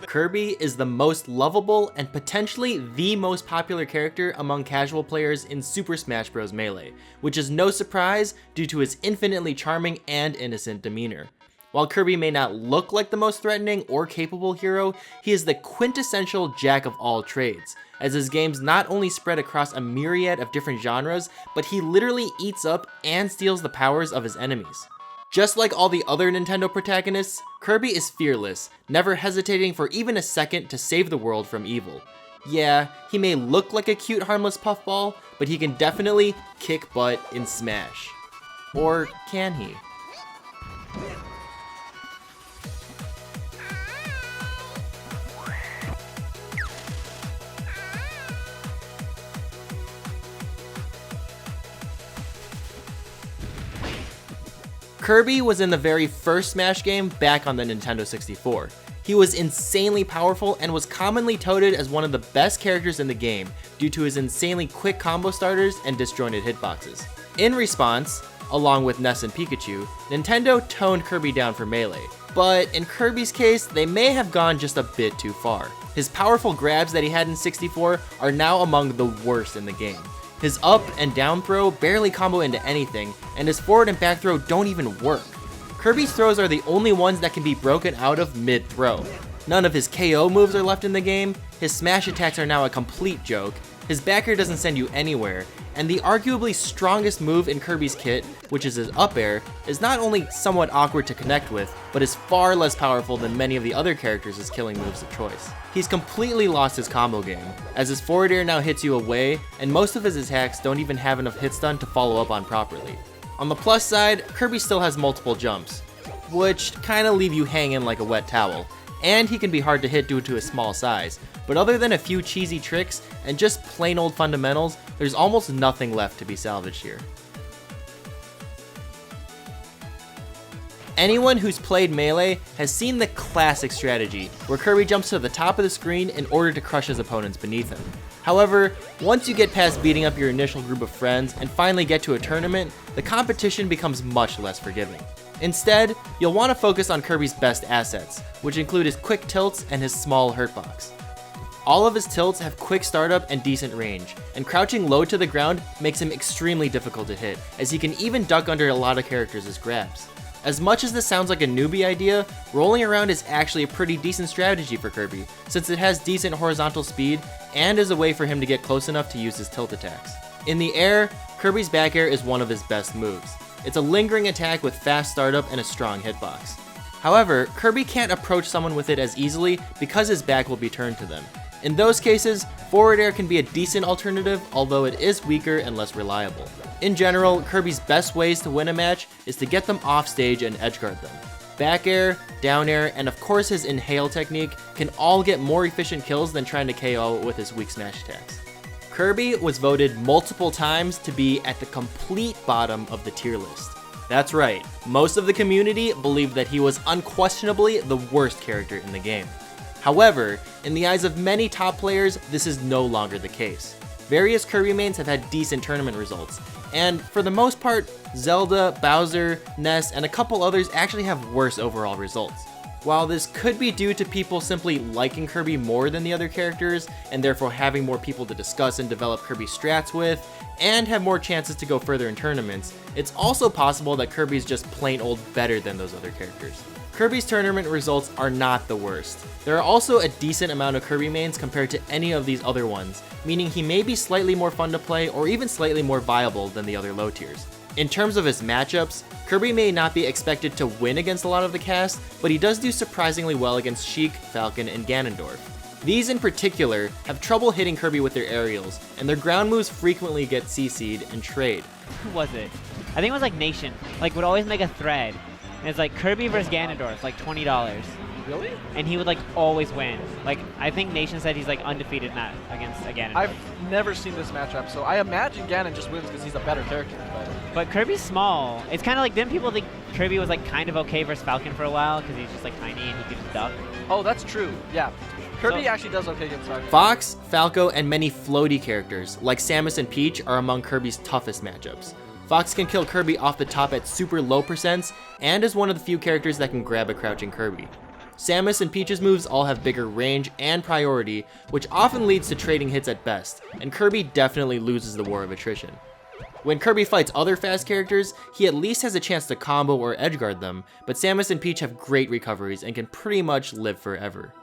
Kirby is the most lovable and potentially the most popular character among casual players in Super Smash Bros. Melee, which is no surprise due to his infinitely charming and innocent demeanor. While Kirby may not look like the most threatening or capable hero, he is the quintessential jack of all trades, as his games not only spread across a myriad of different genres, but he literally eats up and steals the powers of his enemies. Just like all the other Nintendo protagonists, Kirby is fearless, never hesitating for even a second to save the world from evil. Yeah, he may look like a cute harmless puffball, but he can definitely kick butt in Smash. Or can he? Kirby was in the very first Smash game back on the Nintendo 64. He was insanely powerful and was commonly touted as one of the best characters in the game due to his insanely quick combo starters and disjointed hitboxes. In response, along with Ness and Pikachu, Nintendo toned Kirby down for Melee, but in Kirby's case, they may have gone just a bit too far. His powerful grabs that he had in 64 are now among the worst in the game. His up and down throw barely combo into anything, and his forward and back throw don't even work. Kirby's throws are the only ones that can be broken out of mid-throw. None of his KO moves are left in the game, his smash attacks are now a complete joke, his back air doesn't send you anywhere, and the arguably strongest move in Kirby's kit, which is his up air, is not only somewhat awkward to connect with, but is far less powerful than many of the other characters' killing moves of choice. He's completely lost his combo game, as his forward air now hits you away, and most of his attacks don't even have enough hit stun to follow up on properly. On the plus side, Kirby still has multiple jumps, which kinda leave you hanging like a wet towel, and he can be hard to hit due to his small size, but other than a few cheesy tricks and just plain old fundamentals, there's almost nothing left to be salvaged here. Anyone who's played Melee has seen the classic strategy, where Kirby jumps to the top of the screen in order to crush his opponents beneath him. However, once you get past beating up your initial group of friends and finally get to a tournament, the competition becomes much less forgiving. Instead, you'll want to focus on Kirby's best assets, which include his quick tilts and his small hurtbox. All of his tilts have quick startup and decent range, and crouching low to the ground makes him extremely difficult to hit, as he can even duck under a lot of characters' grabs. As much as this sounds like a newbie idea, rolling around is actually a pretty decent strategy for Kirby, since it has decent horizontal speed and is a way for him to get close enough to use his tilt attacks. In the air, Kirby's back air is one of his best moves. It's a lingering attack with fast startup and a strong hitbox. However, Kirby can't approach someone with it as easily because his back will be turned to them. In those cases, forward air can be a decent alternative, although it is weaker and less reliable. In general, Kirby's best ways to win a match is to get them off stage and edgeguard them. Back air, down air, and of course his inhale technique can all get more efficient kills than trying to KO with his weak smash attacks. Kirby was voted multiple times to be at the complete bottom of the tier list. That's right, most of the community believed that he was unquestionably the worst character in the game. However, in the eyes of many top players, this is no longer the case. Various Kirby mains have had decent tournament results, and for the most part, Zelda, Bowser, Ness, and a couple others actually have worse overall results. While this could be due to people simply liking Kirby more than the other characters, and therefore having more people to discuss and develop Kirby strats with, and have more chances to go further in tournaments, it's also possible that Kirby's just plain old better than those other characters. Kirby's tournament results are not the worst. There are also a decent amount of Kirby mains compared to any of these other ones, meaning he may be slightly more fun to play or even slightly more viable than the other low tiers. In terms of his matchups, Kirby may not be expected to win against a lot of the cast, but he does do surprisingly well against Sheik, Falcon, and Ganondorf. These in particular have trouble hitting Kirby with their aerials, and their ground moves frequently get CC'd and trade. Who was it? I think it was like Nation, would always make a thread. And it's like Kirby versus Ganondorf, $20. Really? And he would always win. I think Nation said he's undefeated against a Ganondorf. I've never seen this matchup, so I imagine Ganon just wins because he's a better character. But Kirby's small. It's kind of didn't people think Kirby was kind of okay versus Falcon for a while because he's just tiny and he could just duck? Oh, that's true. Yeah. Kirby actually does okay against Falcon. Fox, Falco, and many floaty characters like Samus and Peach are among Kirby's toughest matchups. Fox can kill Kirby off the top at super low percents, and is one of the few characters that can grab a crouching Kirby. Samus and Peach's moves all have bigger range and priority, which often leads to trading hits at best, and Kirby definitely loses the war of attrition. When Kirby fights other fast characters, he at least has a chance to combo or edgeguard them, but Samus and Peach have great recoveries and can pretty much live forever.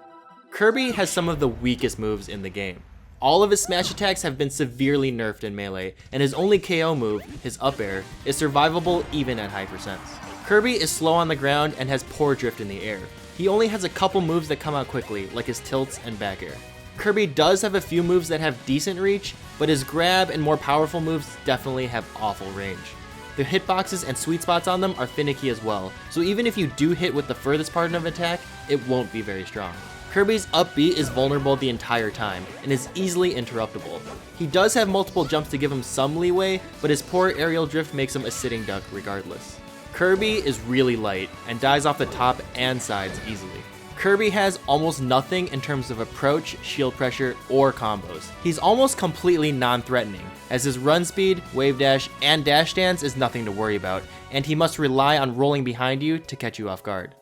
Kirby has some of the weakest moves in the game. All of his smash attacks have been severely nerfed in Melee, and his only KO move, his up air, is survivable even at high percents. Kirby is slow on the ground and has poor drift in the air. He only has a couple moves that come out quickly, like his tilts and back air. Kirby does have a few moves that have decent reach, but his grab and more powerful moves definitely have awful range. The hitboxes and sweet spots on them are finicky as well, so even if you do hit with the furthest part of an attack, it won't be very strong. Kirby's up B is vulnerable the entire time, and is easily interruptible. He does have multiple jumps to give him some leeway, but his poor aerial drift makes him a sitting duck regardless. Kirby is really light, and dies off the top and sides easily. Kirby has almost nothing in terms of approach, shield pressure, or combos. He's almost completely non-threatening, as his run speed, wave dash, and dash dance is nothing to worry about, and he must rely on rolling behind you to catch you off guard.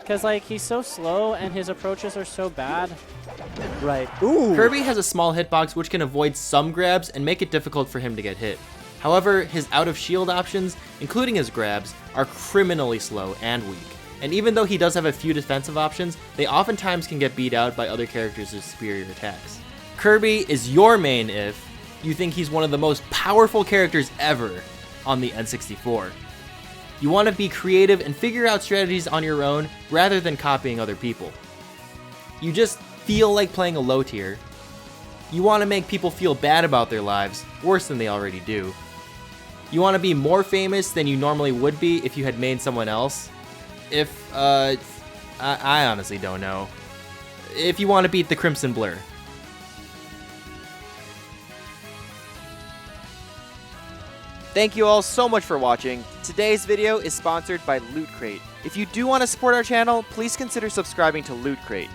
Because, like, he's so slow and his approaches are so bad. Right. Ooh. Kirby has a small hitbox which can avoid some grabs and make it difficult for him to get hit. However, his out of shield options, including his grabs, are criminally slow and weak. And even though he does have a few defensive options, they oftentimes can get beat out by other characters with superior attacks. Kirby is your main if you think he's one of the most powerful characters ever on the N64. You want to be creative and figure out strategies on your own rather than copying other people. You just feel like playing a low tier. You want to make people feel bad about their lives, worse than they already do. You want to be more famous than you normally would be if you had made someone else. I honestly don't know. If you want to beat the Crimson Blur. Thank you all so much for watching. Today's video is sponsored by Loot Crate. If you do want to support our channel, please consider subscribing to Loot Crate.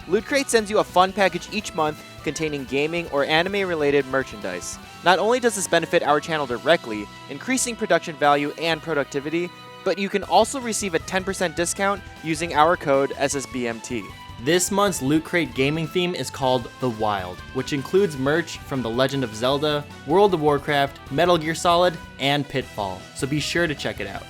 Loot Crate sends you a fun package each month containing gaming or anime-related merchandise. Not only does this benefit our channel directly, increasing production value and productivity, but you can also receive a 10% discount using our code SSBMT. This month's Loot Crate gaming theme is called The Wild, which includes merch from The Legend of Zelda, World of Warcraft, Metal Gear Solid, and Pitfall, so be sure to check it out.